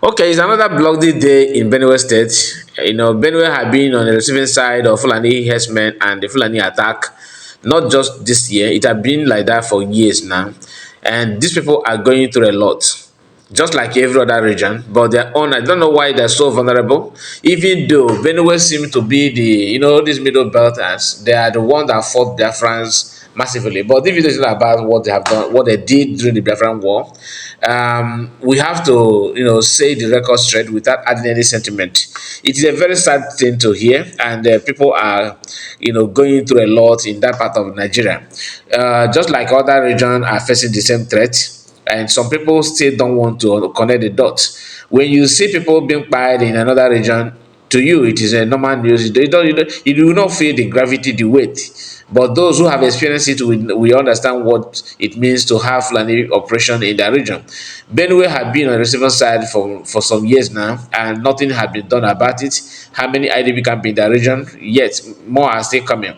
Okay, it's another bloody day in Benue State. Benue have been on the receiving side of Fulani herdsmen and the Fulani attack, not just this year, it has been like that for years now. And these people are going through a lot, just like every other region, but their own, I don't know why they're so vulnerable. Even though Benue seems to be these middle belters, they are the one that fought Biafrans massively. But if it is not about what they have done, what they did during the Biafran War, we have to, say the record straight without adding any sentiment. It is a very sad thing to hear, and people are, going through a lot in that part of Nigeria. Just like other regions are facing the same threat, and some people still don't want to connect the dots. When you see people being fired in another region, to you it is a normal news. You do not feel the gravity, the weight. But those who have experienced it will understand what it means to have Fulani operation in the region. Benue have been on the receiving side for some years now, and nothing has been done about it. How many IDP camp in the region? Yet more are still coming.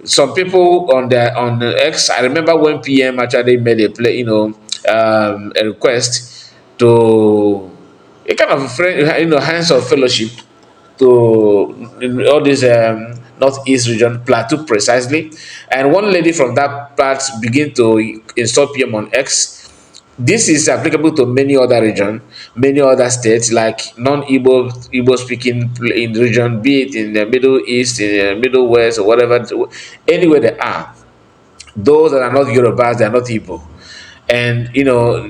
Some people on the X, I remember when PM actually made a request to a kind of friend, hands of fellowship to all this northeast region, plateau precisely. And one lady from that part began to install PM on X. This is applicable to many other regions, many other states, like non-Igbo speaking in the region, be it in the Middle East, in the Middle West, or whatever, anywhere they are. Those that are not Yorubas, they are not Igbo, and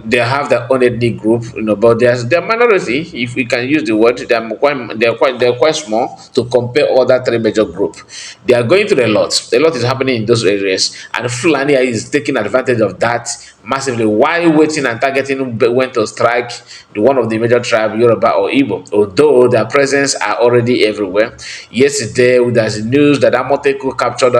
they have their own ethnic group, but they're minority, if we can use the word. They're quite small to compare other three major groups. They are going through a lot is happening in those areas, and Fulani is taking advantage of that massively. While waiting and targeting when to strike one of the major tribes, Yoruba or Igbo, although their presence are already everywhere. Yesterday there's news that Amoteku captured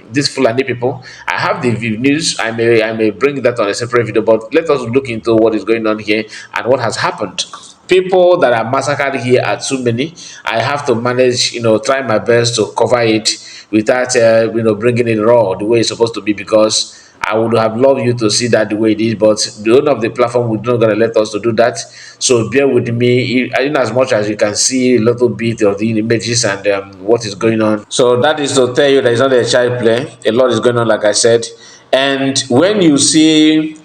these Fulani people. I have the news. I may bring that on a separate video, but let us look into what is going on here and what has happened. People that are massacred here are too many. I have to manage, try my best to cover it without, bringing it raw the way it's supposed to be, because I would have loved you to see that the way it is, but the owner of the platform would not gonna let us to do that. So bear with me, in as much as you can see a little bit of the images and what is going on. So that is to tell you that it's not a child play. A lot is going on, like I said. And when you see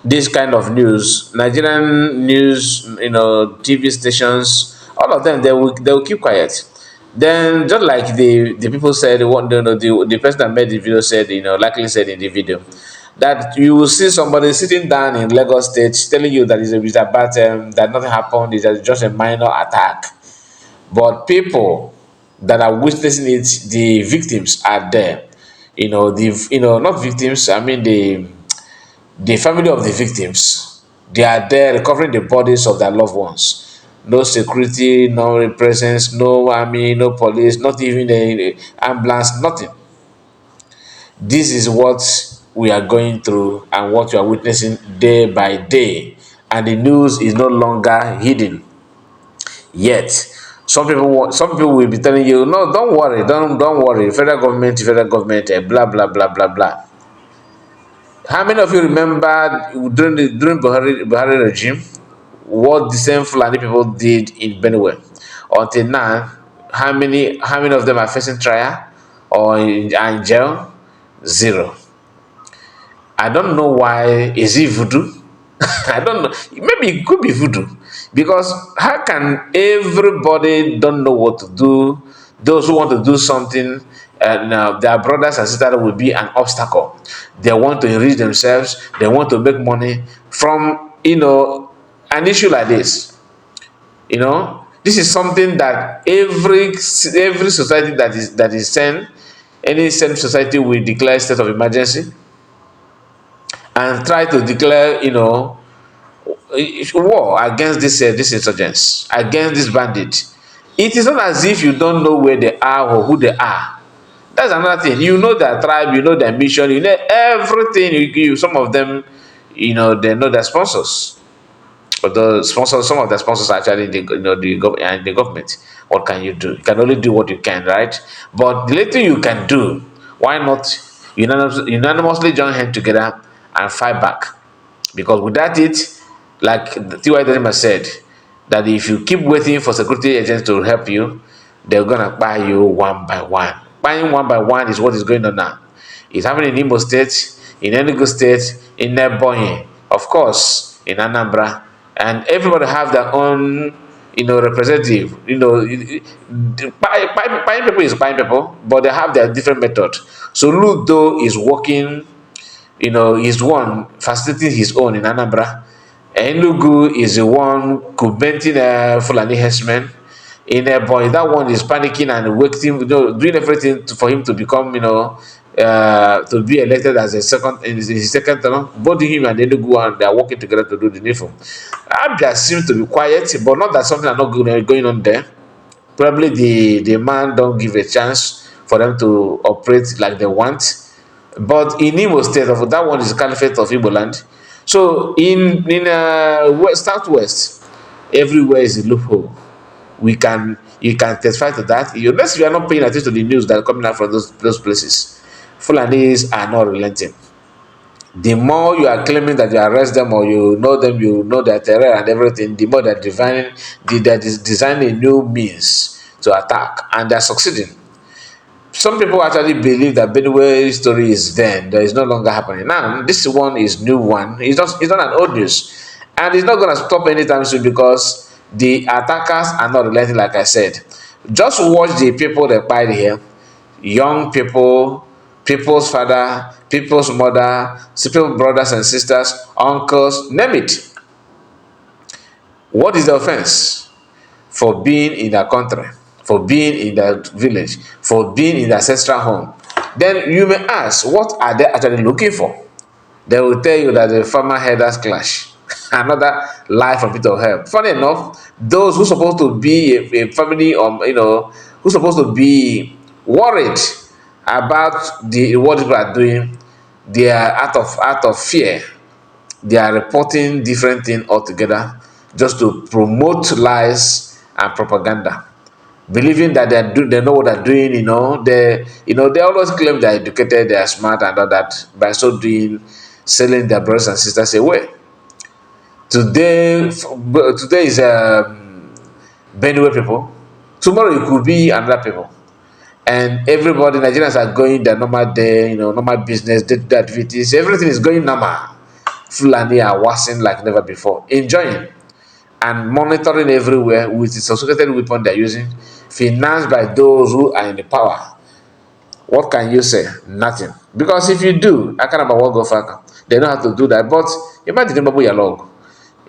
this kind of news, Nigerian news, TV stations, all of them, they will keep quiet. Then, just like the people said, the person that made the video said, likely said in the video, that you will see somebody sitting down in Lagos State telling you that it's about that nothing happened, it's just a minor attack. But people that are witnessing it, the victims are there. Not victims. I mean the family of the victims. They are there recovering the bodies of their loved ones. No security, no presence, no army, no police, not even a ambulance, nothing. This is what we are going through and what we are witnessing day by day. And the news is no longer hidden. Yet, some people will be telling you, no, don't worry, don't worry. Federal government, blah blah blah blah blah. How many of you remember during Buhari regime what the same Fulani people did in Benue? Until now, how many of them are facing trial or in jail? Zero. I don't know why. Is it voodoo? I don't know. Maybe it could be voodoo, because how can everybody don't know what to do? Those who want to do something, and their brothers and sisters will be an obstacle. They want to enrich themselves. They want to make money from an issue like this. This is something that every society that is sane, any sane society will declare state of emergency and try to declare, war against this insurgents, against this bandit. It is not as if you don't know where they are or who they are. That's another thing. You know their tribe, you know their mission, you know everything. Some of them, they know their sponsors. But the sponsors, some of the sponsors are actually the government. What can you do? You can only do what you can, right? But the little you can do, why not unanimously join hands together and fight back? Because without it, like Te'rr0ri said, that if you keep waiting for security agents to help you, they're gonna buy you one by one. Buying one by one is what is going on now. It's happening in Imo State, in Enugu State, in Ebonyi, of course, in Anambra, and everybody have their own, representative. Buying people is buying people, but they have their different method. So Ludo is working, he's one facilitating his own in Anambra. Enugu is the one preventing Fulani herdsmen. In a boy, that one is panicking and waiting, doing everything for him to become, to be elected as a second in his second term. Both him and Enugu, and they are working together to do the needful. Abia seems to be quiet, but not that something are not going on there. Probably the man don't give a chance for them to operate like they want. But in Imo State, of that one is the Caliphate of Igbo land. So in southwest, everywhere is a loophole. You can testify to that. Unless you are not paying attention to the news that are coming out from those places, Fulanis are not relenting. The more you are claiming that you arrest them or you know their terror and everything, the more they're designing new means to attack, and they're succeeding. Some people actually believe that Benue story is then that is no longer happening. Now, this one is new one. It's not an old news. And it's not gonna stop anytime soon because the attackers are not relenting, like I said. Just watch the people that fight here. Young people, people's father, people's mother, people's brothers and sisters, uncles, name it. What is the offense? For being in their country, for being in their village, for being in their ancestral home. Then you may ask, what are they actually looking for? They will tell you that the farmer herders clash. Another lie from Peter of Help. Funny enough, those who supposed to be a family, who supposed to be worried about the what people are doing, they are out of fear. They are reporting different things altogether just to promote lies and propaganda, believing that they know what they're doing. They always claim they're educated, they are smart, and all that. By so doing, selling their brothers and sisters away. Today is Benue people. Tomorrow it could be another people. And everybody, Nigerians are going their normal day, normal business, day-to-day activities. Everything is going normal. Fulani are wasting like never before, enjoying and monitoring everywhere with the sophisticated weapon they're using, financed by those who are in the power. What can you say? Nothing. Because if you do, I can't about what go far. They know how to do that. But imagine your log.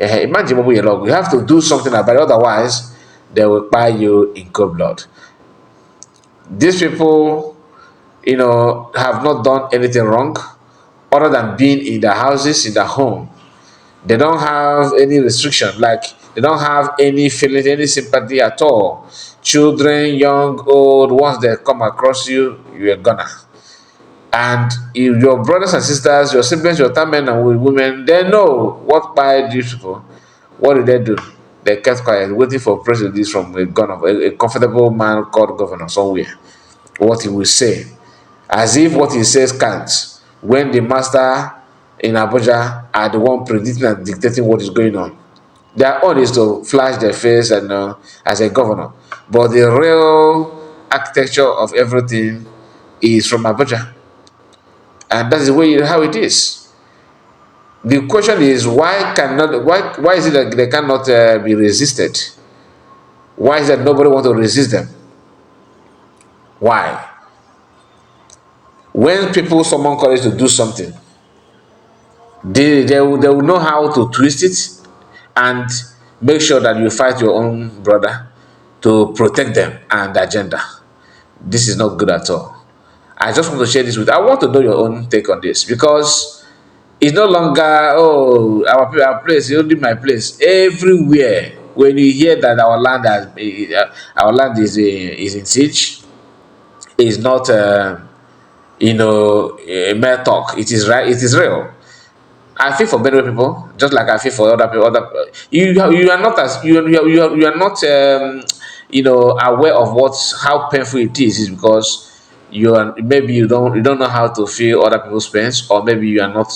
Imagine your log. You have to do something about it, otherwise, they will buy you in cold blood. These people, have not done anything wrong other than being in their houses, in their home. They don't have any restriction, like they don't have any feeling, any sympathy at all. Children, young, old, once they come across you, you're gonna. And if your brothers and sisters, your siblings, your time men and women, they know what by these people. What did they do? They kept quiet, waiting for press release from a governor, a comfortable man called governor somewhere. What he will say, as if what he says counts. When the master in Abuja are the one predicting and dictating what is going on. Their own is to flash their face and as a governor, but the real architecture of everything is from Abuja, and that's the way how it is. The question is why is it that they cannot be resisted? Why is that nobody want to resist them? Why? When people summon courage to do something, they will know how to twist it and make sure that you fight your own brother to protect them and the agenda. This is not good at all. I just want to share this with. I want to know your own take on this because it's no longer our place, only my place. Everywhere when you hear that our land is in siege, is not a mere talk. It is right. It is real. I feel for Benue people, just like I feel for other people. You are not as you are not aware of how painful it is because maybe you don't know how to feel other people's pains, or maybe you are not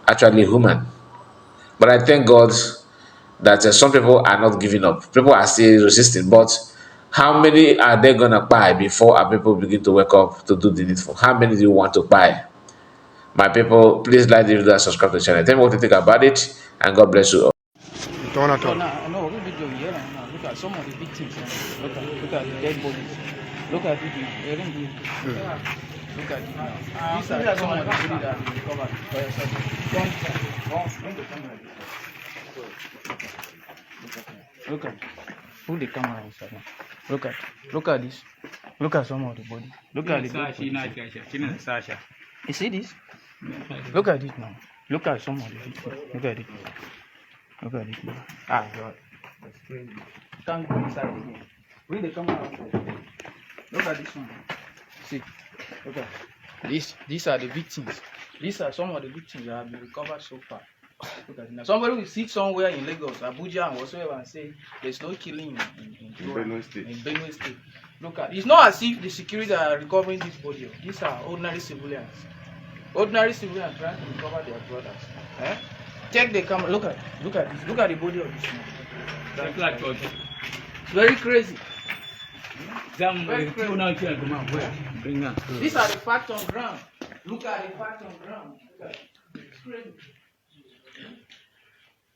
actually human. But I thank God that some people are not giving up. People are still resisting, but how many are they gonna buy before our people begin to wake up to do the needful? How many do you want to buy? My people, please like the video and subscribe to the channel. Tell me what you think about it, and God bless you all. No, we video here and now. Look at some of the victims. Look at the dead bodies. Look at it now. Look at it now. These are some of the bodies that have been recovered. Bring the camera. Look at it. Put the camera inside now. Look at this. Look at some of the bodies. Look at the bodies. You see this? Look at it now. Look at some of the victims. Look at it. Look at it now. Ah, God. That's crazy. Can't go inside again. Bring the camera outside. Look at this one. See. Look at this. These are the victims. These are some of the victims that have been recovered so far. Look at it now. Somebody will sit somewhere in Lagos, Abuja, and whatsoever and say there's no killing in Benue State. In Benue State. Look at it. It's not as if the security are recovering this body. These are ordinary civilians. Ordinary civilians trying to recover their brothers. Eh? Check the camera. Look at this. Look at the body of this man. It's very crazy. Very crazy. These are the facts on ground. Look at the facts on ground. Look at it. It's crazy.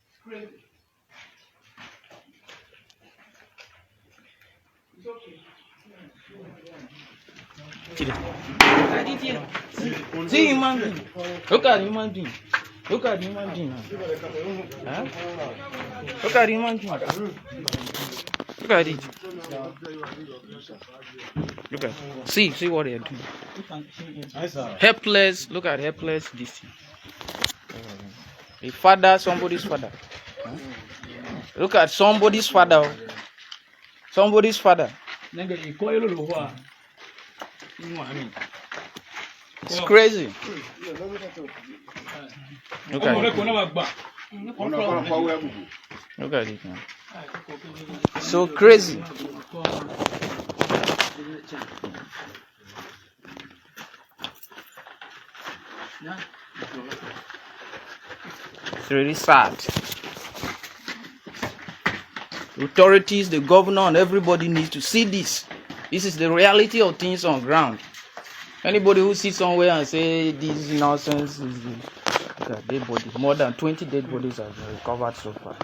It's crazy. It's okay. See human being. Look at human being. Look at human being. Huh? Look at human being. Look at it. Look at it. See what they're doing. Helpless. Look at helpless this thing. A father, somebody's father. Huh? Look at somebody's father. Somebody's father. It's crazy. Look at it. Look at it now. So crazy. It's really sad. The authorities, the governor, and everybody needs to see this. This is the reality of things on ground. Anybody who sits somewhere and say this is nonsense is dead body. More than 20 dead bodies have been recovered so far.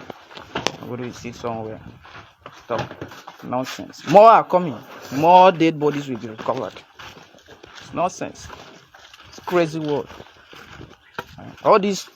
Nobody will sit somewhere. Stop. Nonsense. More are coming. More dead bodies will be recovered. It's nonsense. It's crazy world. All these